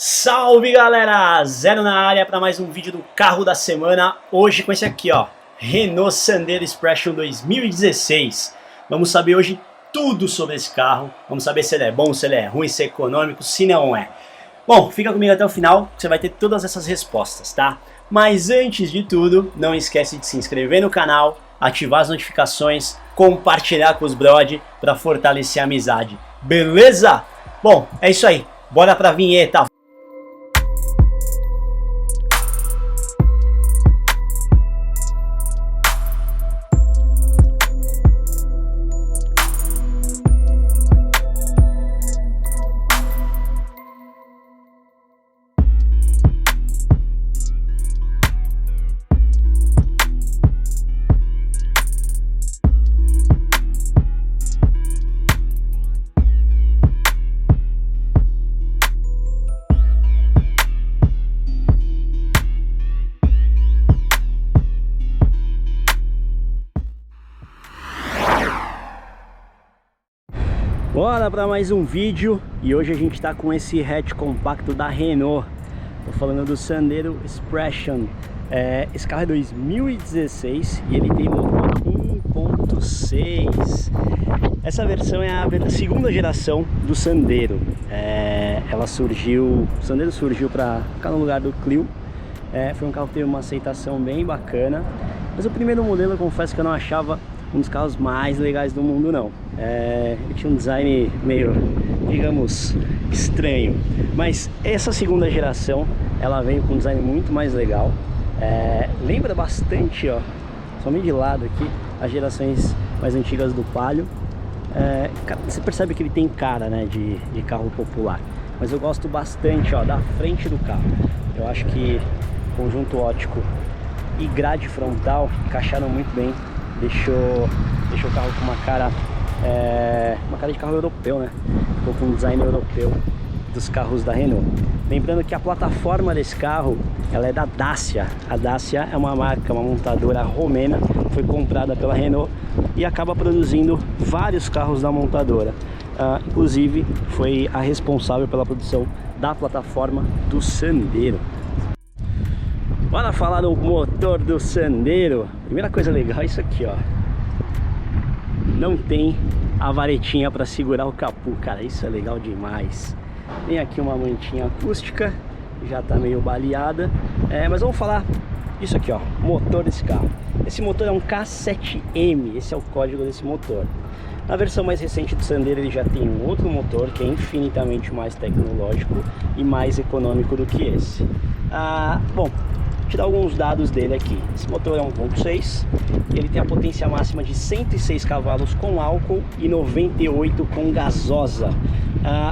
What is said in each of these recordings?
Salve galera, Zero na área para mais um vídeo do carro da semana. Hoje com esse aqui ó, Renault Sandero Expression 2016. Vamos saber hoje tudo sobre esse carro. Vamos saber se ele é bom, se ele é ruim, se é econômico, se não é. Bom, fica comigo até o final que você vai ter todas essas respostas, tá? Mas antes de tudo, não esquece de se inscrever no canal, ativar as notificações, compartilhar com os brod para fortalecer a amizade. Beleza? Bom, é isso aí. Bora pra vinheta. Bora para mais um vídeo e hoje a gente está com esse hatch compacto da Renault. Tô falando do Sandero Expression. Esse carro é 2016 e ele tem motor 1.6. Essa versão é a segunda geração do Sandero. O Sandero surgiu para ficar no lugar do Clio. Foi um carro que teve uma aceitação bem bacana, mas o primeiro modelo eu confesso que eu não achava um dos carros mais legais do mundo não. Ele tinha um design meio, digamos, estranho. Mas essa segunda geração, ela veio com um design muito mais legal. Lembra bastante, ó, somente de lado aqui, as gerações mais antigas do Palio. Você percebe que ele tem cara, né, de carro popular. Mas eu gosto bastante, ó, da frente do carro. Eu acho que conjunto óptico e grade frontal encaixaram muito bem. Deixou o carro com uma cara de carro europeu, né? Ficou com um design europeu dos carros da Renault. Lembrando que a plataforma desse carro, ela é da Dacia. A Dacia é uma marca, uma montadora romena, foi comprada pela Renault e acaba produzindo vários carros da montadora. Inclusive foi a responsável pela produção da plataforma do Sandero. Bora falar do motor do Sandero. Primeira coisa legal é isso aqui, ó. Não tem a varetinha para segurar o capô, cara. Isso é legal demais. Tem aqui uma mantinha acústica, já tá meio baleada. Mas vamos falar isso aqui, ó. Motor desse carro. Esse motor é um K7M. Esse é o código desse motor. Na versão mais recente do Sandero ele já tem um outro motor que é infinitamente mais tecnológico e mais econômico do que esse. Bom, te dar alguns dados dele aqui. Esse motor é 1.6 e ele tem a potência máxima de 106 cavalos com álcool e 98 com gasosa.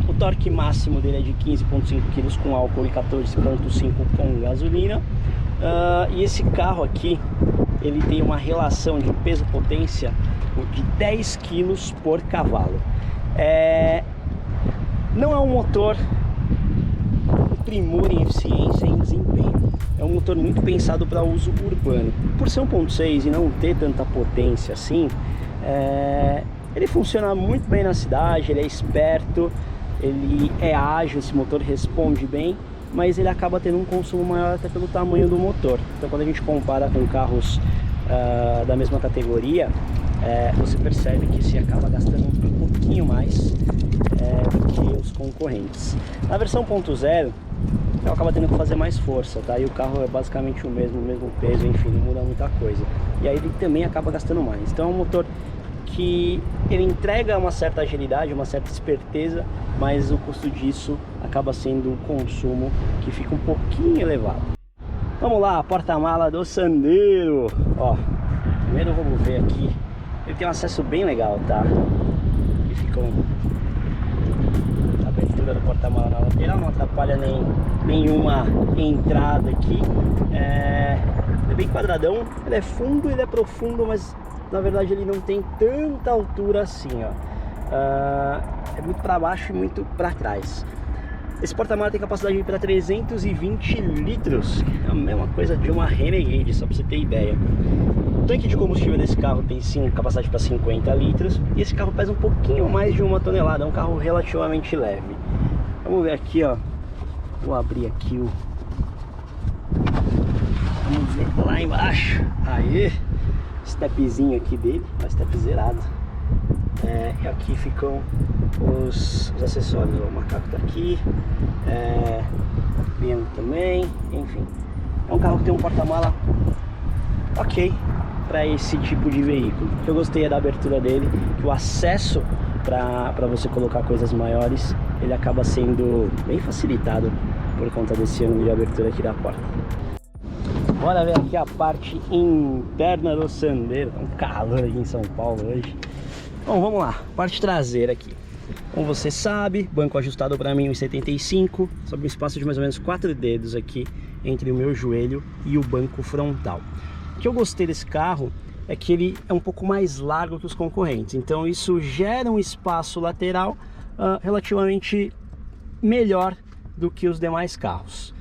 O torque máximo dele é de 15,5 kg com álcool e 14,5 com gasolina. E esse carro aqui, ele tem uma relação de peso-potência de 10 kg por cavalo. Não é um motor primor em eficiência e em desempenho. É um motor muito pensado para uso urbano. Por ser 1.6 e não ter tanta potência assim, ele funciona muito bem na cidade, ele é esperto, ele é ágil, esse motor responde bem, mas ele acaba tendo um consumo maior até pelo tamanho do motor. Então quando a gente compara com carros da mesma categoria, você percebe que se acaba gastando um pouquinho mais do que os concorrentes. Na versão 1.0 ela acaba tendo que fazer mais força, tá? E o carro é basicamente o mesmo peso, enfim, não muda muita coisa. E aí ele também acaba gastando mais. Então é um motor que ele entrega uma certa agilidade, uma certa esperteza, mas o custo disso acaba sendo um consumo que fica um pouquinho elevado. Vamos lá, porta-mala do Sandero. Ó, primeiro vamos ver aqui. Ele tem um acesso bem legal, tá? Ele fica a abertura do porta-mala na lateral, não atrapalha nenhuma entrada aqui. Ele é bem quadradão, ele é fundo, ele é profundo, mas na verdade ele não tem tanta altura assim, ó. É muito para baixo e muito para trás. Esse porta-mala tem capacidade para 320 litros, é a mesma coisa de uma Renegade, só para você ter ideia. O tanque de combustível desse carro tem sim capacidade para 50 litros e esse carro pesa um pouquinho mais de 1 tonelada, é um carro relativamente leve. Vamos ver aqui, ó, Vou abrir aqui o... Vamos ver lá embaixo. Aí, stepzinho aqui dele, uma step zerado. E aqui ficam os acessórios. O macaco tá aqui, o piano também, enfim. É um carro que tem um porta-mala ok para esse tipo de veículo. O que eu gostei é da abertura dele, que o acesso para você colocar coisas maiores, ele acaba sendo bem facilitado por conta desse ângulo de abertura aqui da porta. Bora ver aqui a parte interna do Sandero. Tá um calor aqui em São Paulo hoje. Bom, vamos lá, parte traseira aqui. Como você sabe, banco ajustado para mim 1,75, sobre um espaço de mais ou menos 4 dedos aqui entre o meu joelho e o banco frontal. O que eu gostei desse carro é que ele é um pouco mais largo que os concorrentes, então isso gera um espaço lateral relativamente melhor do que os demais carros.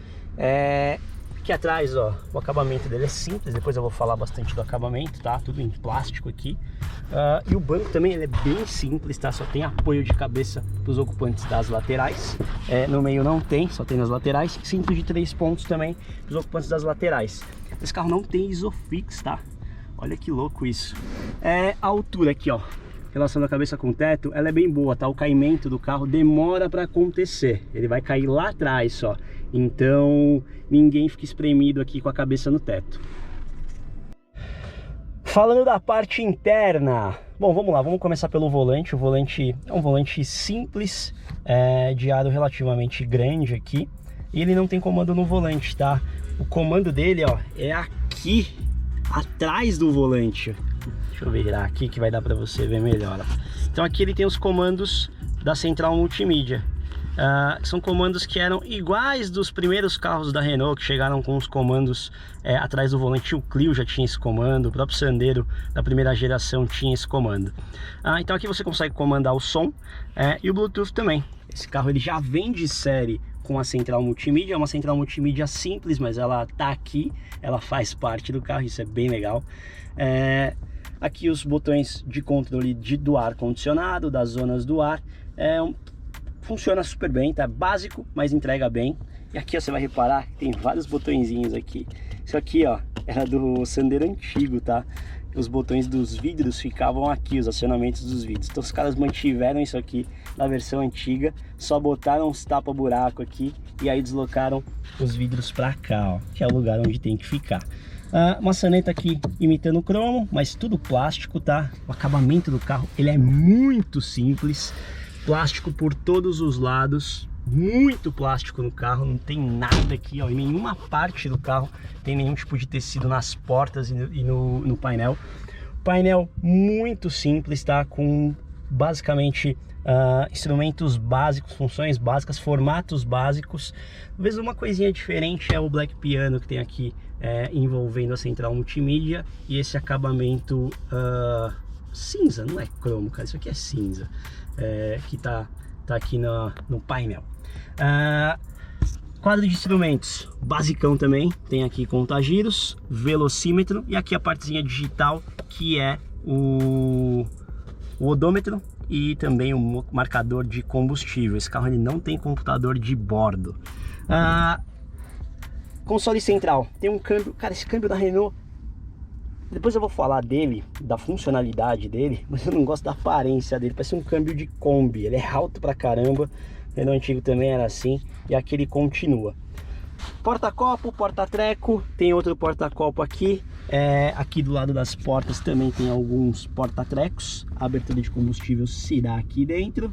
Aqui atrás, ó, o acabamento dele é simples, depois eu vou falar bastante do acabamento, tá? Tudo em plástico aqui. E o banco também ele é bem simples, tá? Só tem apoio de cabeça para os ocupantes das laterais. No meio não tem, só tem nas laterais. Cinto de 3 pontos também para os ocupantes das laterais. Esse carro não tem Isofix, tá? Olha que louco isso. A altura aqui, ó, relação da cabeça com o teto, ela é bem boa, tá? O caimento do carro demora para acontecer. Ele vai cair lá atrás só. Então ninguém fica espremido aqui com a cabeça no teto. Falando da parte interna, bom, vamos lá, vamos começar pelo volante. O volante é um volante simples, de aro relativamente grande aqui, e ele não tem comando no volante, tá? O comando dele, ó, é aqui atrás do volante. Deixa eu virar aqui que vai dar para você ver melhor. Então aqui ele tem os comandos da central multimídia. São comandos que eram iguais dos primeiros carros da Renault, que chegaram com os comandos atrás do volante. O Clio já tinha esse comando, o próprio Sandero da primeira geração tinha esse comando. Então aqui você consegue comandar o som e o Bluetooth também. Esse carro ele já vem de série com a central multimídia, é uma central multimídia simples, mas ela tá aqui, ela faz parte do carro, isso é bem legal. Aqui os botões de controle do ar-condicionado, das zonas do ar, funciona super bem, tá? Básico, mas entrega bem. E aqui ó, você vai reparar que tem vários botõezinhos aqui. Isso aqui ó, era do Sandero antigo, tá? Os botões dos vidros ficavam aqui, os acionamentos dos vidros. Então os caras mantiveram isso aqui na versão antiga, só botaram uns tapa-buraco aqui e aí deslocaram os vidros pra cá, ó, que é o lugar onde tem que ficar. Maçaneta aqui imitando cromo, mas tudo plástico, tá? O acabamento do carro, ele é muito simples. Plástico por todos os lados, muito plástico no carro, não tem nada aqui, ó, em nenhuma parte do carro tem nenhum tipo de tecido nas portas e no painel. Painel muito simples, tá? Com basicamente instrumentos básicos, funções básicas, formatos básicos. Talvez uma coisinha diferente é o Black Piano que tem aqui envolvendo a central multimídia e esse acabamento cinza, não é cromo, cara, isso aqui é cinza. Que tá aqui no painel. Quadro de instrumentos basicão também, tem aqui contagiros, velocímetro e aqui a partezinha digital que é o odômetro e também o marcador de combustível. Esse carro ele não tem computador de bordo. Console central, tem um câmbio, cara, esse câmbio da Renault, depois eu vou falar dele, da funcionalidade dele, mas eu não gosto da aparência dele, parece um câmbio de Kombi, ele é alto pra caramba, o Renault antigo também era assim, e aqui ele continua. Porta-copo, porta-treco, tem outro porta-copo aqui, aqui do lado das portas também tem alguns porta-trecos, a abertura de combustível se dá aqui dentro.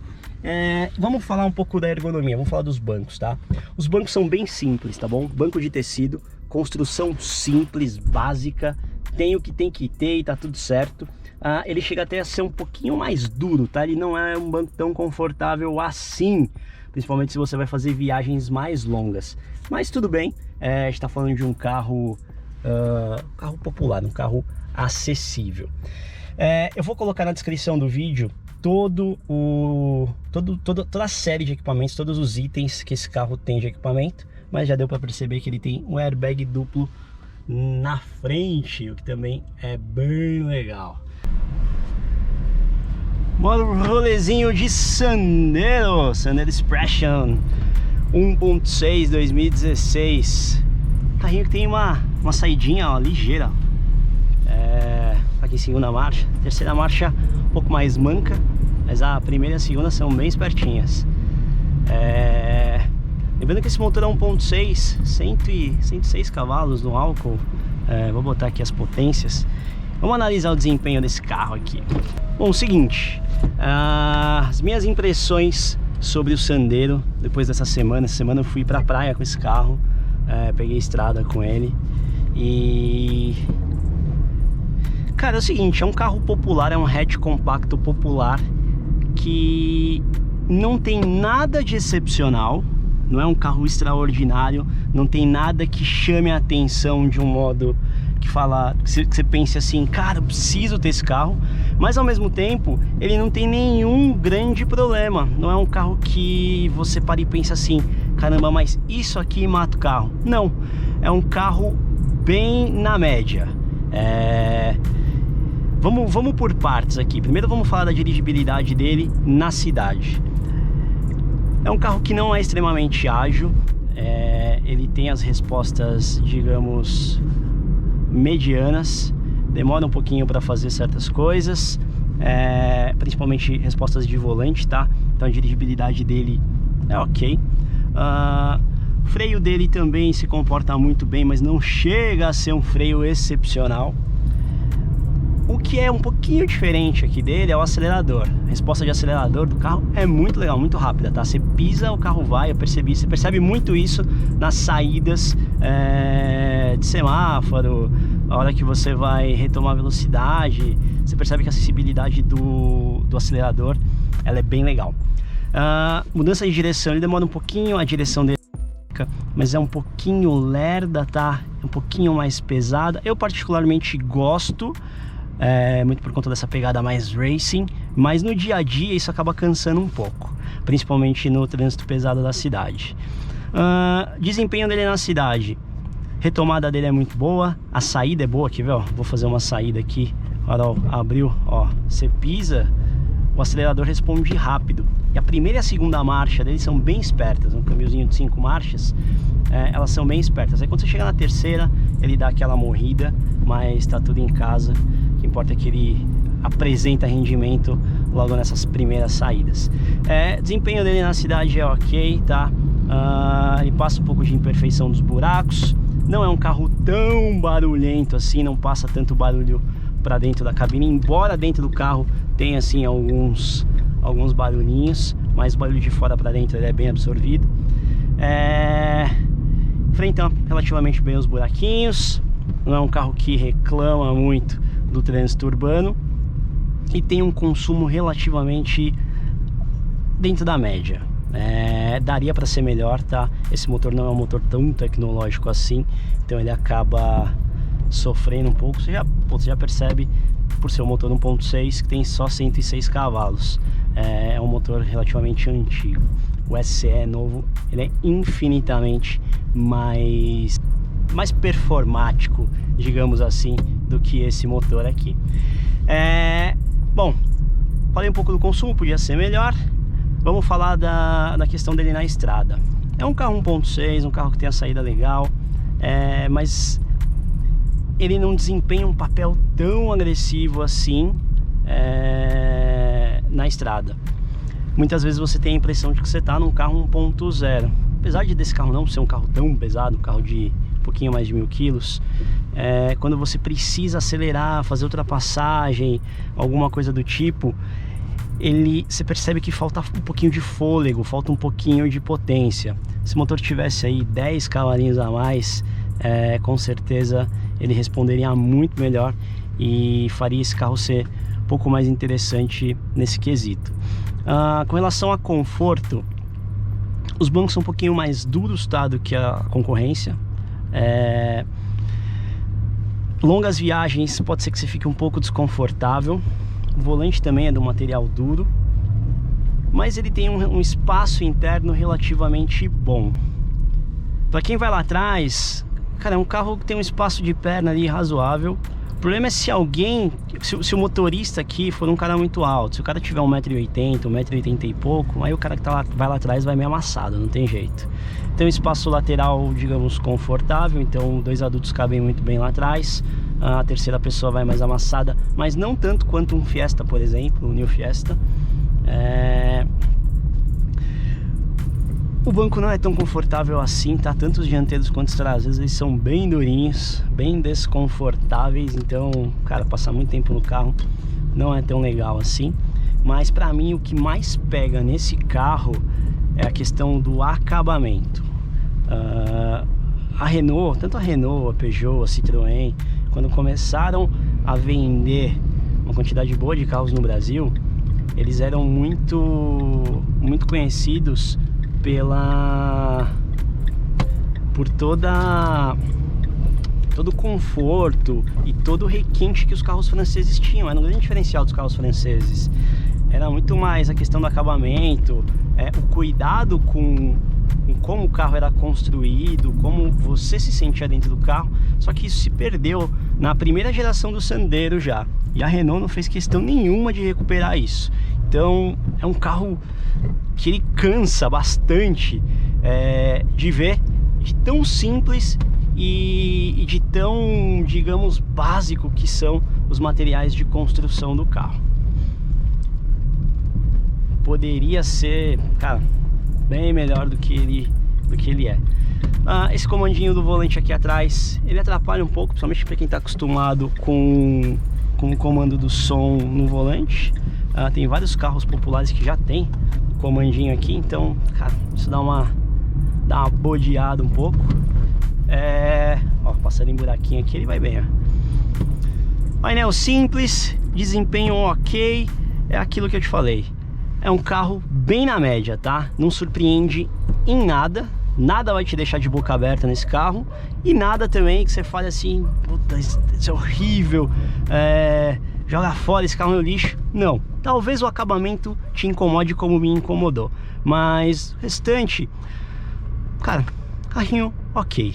Vamos falar um pouco da ergonomia, vamos falar dos bancos, tá? Os bancos são bem simples, tá bom? Banco de tecido, construção simples, básica, tem o que tem que ter e tá tudo certo. Ele chega até a ser um pouquinho mais duro, tá? Ele não é um banco tão confortável assim, principalmente se você vai fazer viagens mais longas. Mas tudo bem, a gente tá falando de um carro, popular, um carro acessível. Eu vou colocar na descrição do vídeo toda a série de equipamentos, todos os itens que esse carro tem de equipamento, mas já deu para perceber que ele tem um airbag duplo na frente, o que também é bem legal. Bora um rolezinho de Sandero Expression. 1.6 2016. Carrinho que tem uma saidinha, ó, ligeira. Aqui em segunda marcha. Terceira marcha um pouco mais manca, mas a primeira e a segunda são bem espertinhas. Lembrando que esse motor é 1.6, 106 cavalos no álcool. Vou botar aqui as potências. Vamos analisar o desempenho desse carro aqui. Bom, o seguinte, as minhas impressões sobre o Sandero depois dessa semana. Essa semana eu fui pra praia com esse carro, peguei estrada com ele. E... cara, é o seguinte, é um carro popular, é um hatch compacto popular que não tem nada de excepcional, não é um carro extraordinário, não tem nada que chame a atenção de um modo que você pense assim, cara, eu preciso ter esse carro, mas ao mesmo tempo ele não tem nenhum grande problema. Não é um carro que você para e pensa assim, caramba, mas isso aqui mata o carro. Não, é um carro bem na média. Vamos por partes aqui. Primeiro vamos falar da dirigibilidade dele na cidade. É um carro que não é extremamente ágil, ele tem as respostas, digamos, medianas, demora um pouquinho para fazer certas coisas, principalmente respostas de volante, tá? Então a dirigibilidade dele é ok. O freio dele também se comporta muito bem, mas não chega a ser um freio excepcional. O que é um pouquinho diferente aqui dele é o acelerador. A resposta de acelerador do carro é muito legal, muito rápida, tá? Você pisa, o carro vai, você percebe muito isso nas saídas de semáforo, a hora que você vai retomar velocidade, você percebe que a acessibilidade do acelerador, ela é bem legal. Mudança de direção, ele demora um pouquinho, a direção dele, mas é um pouquinho lerda, tá? É um pouquinho mais pesada. Eu particularmente gosto, muito por conta dessa pegada mais racing, mas no dia a dia isso acaba cansando um pouco, principalmente no trânsito pesado da cidade. Desempenho dele na cidade, retomada dele é muito boa, a saída é boa aqui, ó. Vou fazer uma saída aqui, ó, abriu, ó, você pisa, o acelerador responde rápido, e a primeira e a segunda marcha dele são bem espertas, um câmbiozinho de 5 marchas, elas são bem espertas. Aí quando você chega na terceira, ele dá aquela morrida, mas tá tudo em casa. O que importa é que ele apresenta rendimento logo nessas primeiras saídas. Desempenho dele na cidade é ok, tá? Ele passa um pouco de imperfeição dos buracos. Não é um carro tão barulhento assim, não passa tanto barulho para dentro da cabine, embora dentro do carro tenha assim alguns barulhinhos, mas o barulho de fora para dentro ele é bem absorvido. Enfrenta relativamente bem os buraquinhos, não é um carro que reclama muito do trânsito urbano e tem um consumo relativamente dentro da média. Daria para ser melhor, tá? Esse motor não é um motor tão tecnológico assim, então ele acaba sofrendo um pouco. Você já percebe, por ser um motor 1.6 que tem só 106 cavalos. É um motor relativamente antigo. O SE novo, ele é infinitamente mais performático, digamos assim, do que esse motor aqui. Bom, falei um pouco do consumo, podia ser melhor. Vamos falar da questão dele na estrada. É um carro 1.6, um carro que tem a saída legal, mas ele não desempenha um papel tão agressivo assim na estrada. Muitas vezes você tem a impressão de que você está num carro 1.0. Apesar desse carro não ser um carro tão pesado, um carro de um pouquinho mais de 1000 quilos, quando você precisa acelerar, fazer ultrapassagem, alguma coisa do tipo, você percebe que falta um pouquinho de fôlego, falta um pouquinho de potência. Se o motor tivesse aí 10 cavalinhos a mais, com certeza ele responderia muito melhor e faria esse carro ser um pouco mais interessante nesse quesito. Com relação a conforto, os bancos são um pouquinho mais duros, tá, do que a concorrência. Longas viagens pode ser que você fique um pouco desconfortável. O volante também é de um material duro, mas ele tem um espaço interno relativamente bom. Para quem vai lá atrás, cara, é um carro que tem um espaço de perna ali razoável. problema é se alguém, se o motorista aqui for um cara muito alto. Se o cara tiver 1,80 m, 1,80 m e pouco, aí o cara que vai lá atrás vai meio amassado, não tem jeito. Tem um espaço lateral, digamos, confortável, então 2 adultos cabem muito bem lá atrás. A terceira pessoa vai mais amassada, mas não tanto quanto um Fiesta, por exemplo, o New Fiesta. O banco não é tão confortável assim, tá? Tanto os dianteiros quanto os traseiros, eles são bem durinhos, bem desconfortáveis. Então, cara, passar muito tempo no carro não é tão legal assim. Mas pra mim o que mais pega nesse carro é a questão do acabamento. A Renault, tanto a Renault, a Peugeot, a Citroën, quando começaram a vender uma quantidade boa de carros no Brasil, eles eram muito conhecidos por todo o conforto e todo o requinte que os carros franceses tinham. Era um grande diferencial dos carros franceses. Era muito mais a questão do acabamento, o cuidado com como o carro era construído, como você se sentia dentro do carro. Só que isso se perdeu na primeira geração do Sandero já, e a Renault não fez questão nenhuma de recuperar isso. Então é um carro que ele cansa bastante de ver, de tão simples e de tão, digamos, básico que são os materiais de construção do carro. Poderia ser, cara, bem melhor do que ele é. Esse comandinho do volante aqui atrás, ele atrapalha um pouco, principalmente para quem está acostumado com o comando do som no volante. Tem vários carros populares que já tem o comandinho aqui, então, cara, isso dá uma bodeada um pouco. Ó, passando em buraquinho aqui, ele vai bem, ó. Painel simples, desempenho ok, é aquilo que eu te falei. É um carro bem na média, tá? Não surpreende em nada. Nada vai te deixar de boca aberta nesse carro. E nada também que você fale assim, puta, isso é horrível, joga fora esse carro no lixo. Não, talvez o acabamento te incomode como me incomodou, mas o restante, cara, carrinho ok.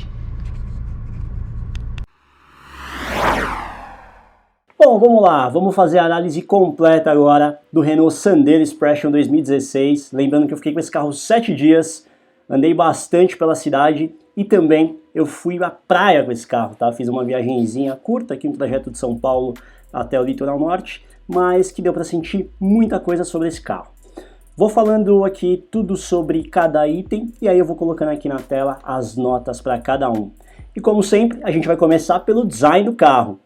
Bom, vamos lá, vamos fazer a análise completa agora do Renault Sandero Expression 2016. Lembrando que eu fiquei com esse carro 7 dias, andei bastante pela cidade e também eu fui à praia com esse carro, tá? Fiz uma viagenzinha curta aqui no trajeto de São Paulo até o litoral norte, mas que deu para sentir muita coisa sobre esse carro. Vou falando aqui tudo sobre cada item e aí eu vou colocando aqui na tela as notas para cada um. E como sempre, a gente vai começar pelo design do carro.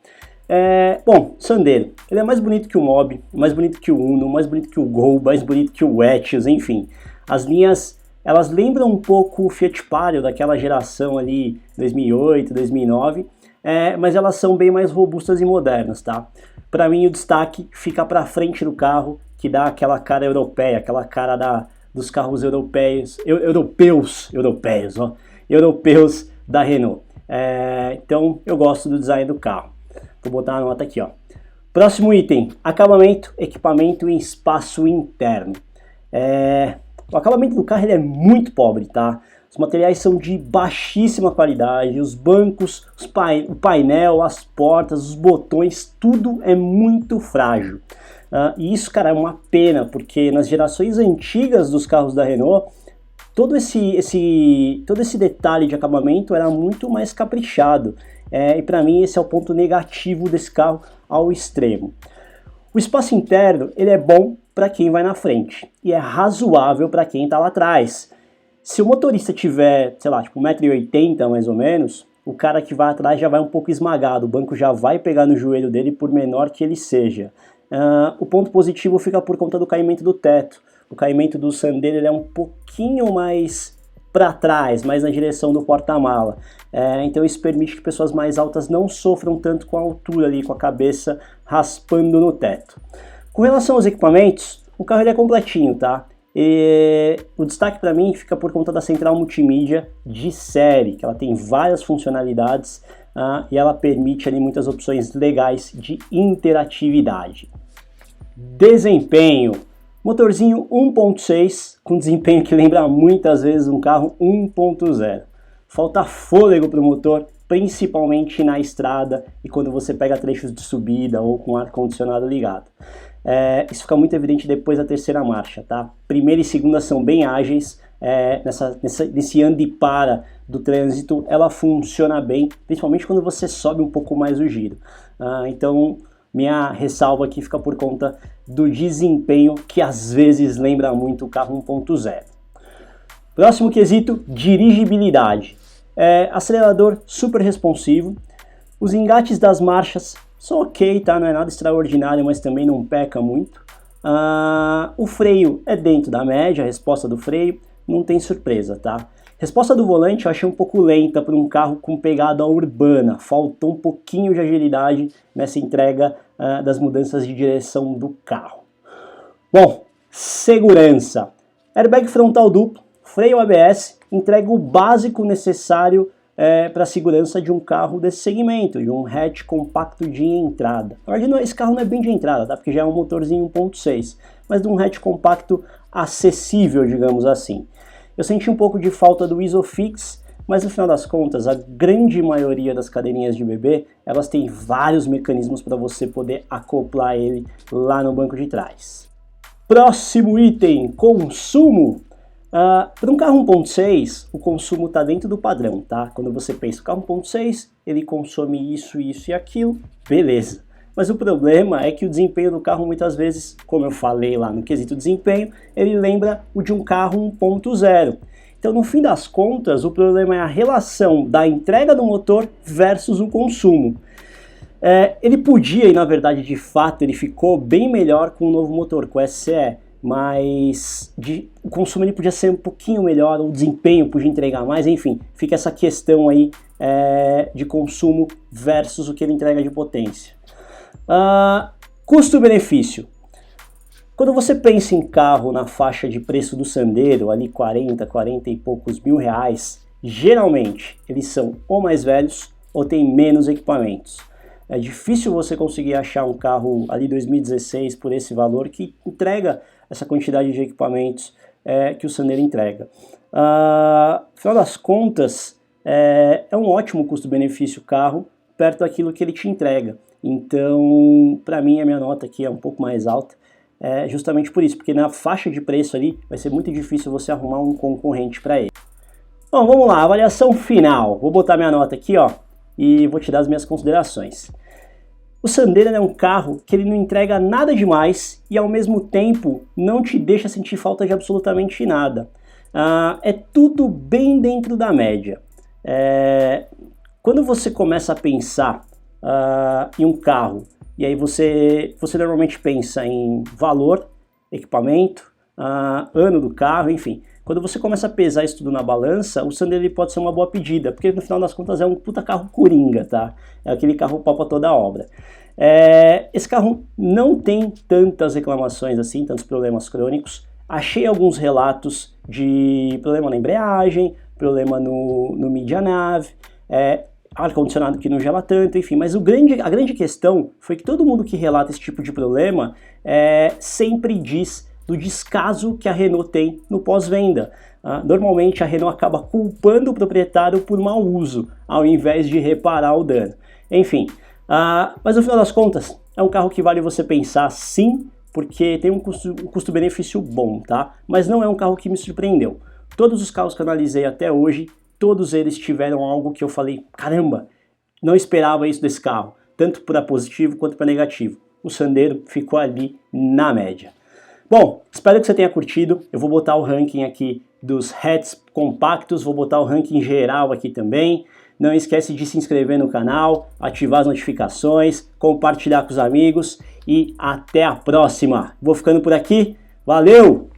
Bom, Sandero, ele é mais bonito que o Mobi, mais bonito que o Uno, mais bonito que o Gol, mais bonito que o Etios, enfim. As linhas, elas lembram um pouco o Fiat Palio daquela geração ali, 2008, 2009, mas elas são bem mais robustas e modernas, tá? Para mim o destaque fica para frente do carro, que dá aquela cara europeia, aquela cara dos carros europeus da Renault. Então eu gosto do design do carro. Vou botar a nota aqui, ó. Próximo item, acabamento, equipamento e espaço interno. O acabamento do carro ele é muito pobre, tá? Os materiais são de baixíssima qualidade, os bancos, o painel, as portas, os botões, tudo é muito frágil. E isso, cara, é uma pena, porque nas gerações antigas dos carros da Renault, todo esse detalhe de acabamento era muito mais caprichado. E para mim esse é o ponto negativo desse carro ao extremo. O espaço interno ele é bom para quem vai na frente e é razoável para quem está lá atrás. Se o motorista tiver, sei lá, tipo 1,80 m mais ou menos, o cara que vai atrás já vai um pouco esmagado, o banco já vai pegar no joelho dele por menor que ele seja. O ponto positivo fica por conta do caimento do teto. O caimento do Sandero ele é um pouquinho mais para trás, mais na direção do porta-mala. Então isso permite que pessoas mais altas não sofram tanto com a altura ali, com a cabeça raspando no teto. Com relação aos equipamentos, o carro ele é completinho, tá? E o destaque para mim fica por conta da central multimídia de série, que ela tem várias funcionalidades e ela permite ali muitas opções legais de interatividade. Desempenho. Motorzinho 1.6 com desempenho que lembra muitas vezes um carro 1.0. falta fôlego para o motor, principalmente na estrada e quando você pega trechos de subida ou com ar-condicionado ligado. Isso fica muito evidente depois da terceira marcha, tá? Primeira e segunda são bem ágeis, nesse anda e para do trânsito ela funciona bem, principalmente quando você sobe um pouco mais o giro. Então minha ressalva aqui fica por conta do desempenho, que às vezes lembra muito o carro 1.0. Próximo quesito, dirigibilidade. Acelerador super responsivo, os engates das marchas são ok, tá? Não é nada extraordinário, mas também não peca muito. O freio é dentro da média, a resposta do freio não tem surpresa, tá? Resposta do volante eu achei um pouco lenta para um carro com pegada urbana, faltou um pouquinho de agilidade nessa entrega das mudanças de direção do carro. Bom, segurança. Airbag frontal duplo, freio ABS, entrega o básico necessário para a segurança de um carro desse segmento, de um hatch compacto de entrada. Na verdade, esse carro não é bem de entrada, tá? Porque já é um motorzinho 1.6, mas de um hatch compacto acessível, digamos assim. Eu senti um pouco de falta do Isofix, mas no final das contas, a grande maioria das cadeirinhas de bebê, elas têm vários mecanismos para você poder acoplar ele lá no banco de trás. Próximo item, consumo. Para um carro 1.6, o consumo está dentro do padrão, tá? Quando você pensa o carro 1.6, ele consome isso, isso e aquilo, beleza. Mas o problema é que o desempenho do carro muitas vezes, como eu falei lá no quesito desempenho, ele lembra o de um carro 1.0. Então, no fim das contas, o problema é a relação da entrega do motor versus o consumo. Ele podia, e na verdade, de fato, ele ficou bem melhor com o novo motor, com o SCE, mas o consumo ele podia ser um pouquinho melhor, o desempenho podia entregar mais, enfim, fica essa questão aí de consumo versus o que ele entrega de potência. Custo-benefício. Quando você pensa em carro na faixa de preço do Sandero, ali 40 e poucos mil reais, geralmente eles são ou mais velhos ou têm menos equipamentos. É difícil você conseguir achar um carro ali 2016 por esse valor que entrega essa quantidade de equipamentos que o Sandero entrega. Afinal das contas, é um ótimo custo-benefício carro perto daquilo que ele te entrega. Então, para mim, a minha nota aqui é um pouco mais alta, justamente por isso, porque na faixa de preço ali vai ser muito difícil você arrumar um concorrente para ele. Bom, vamos lá, avaliação final. Vou botar minha nota aqui, ó, e vou te dar as minhas considerações. O Sandero é um carro que ele não entrega nada demais e ao mesmo tempo não te deixa sentir falta de absolutamente nada. É tudo bem dentro da média. Quando você começa a pensar em um carro, e aí você normalmente pensa em valor, equipamento, ano do carro, enfim. Quando você começa a pesar isso tudo na balança, o Sandero ele pode ser uma boa pedida, porque no final das contas é um puta carro coringa, tá? É aquele carro pau pra toda obra. Esse carro não tem tantas reclamações assim, tantos problemas crônicos. Achei alguns relatos de problema na embreagem, problema no media-nave, ar-condicionado que não gela tanto, enfim, mas a grande questão foi que todo mundo que relata esse tipo de problema sempre diz do descaso que a Renault tem no pós-venda. Normalmente a Renault acaba culpando o proprietário por mau uso, ao invés de reparar o dano. Enfim, mas no final das contas, é um carro que vale você pensar sim, porque tem um custo-benefício bom, tá? Mas não é um carro que me surpreendeu. Todos os carros que eu analisei até hoje, todos eles tiveram algo que eu falei, caramba, não esperava isso desse carro, tanto para positivo quanto para negativo. O Sandero ficou ali na média. Bom, espero que você tenha curtido. Eu vou botar o ranking aqui dos hatches compactos, vou botar o ranking geral aqui também. Não esquece de se inscrever no canal, ativar as notificações, compartilhar com os amigos e até a próxima. Vou ficando por aqui. Valeu!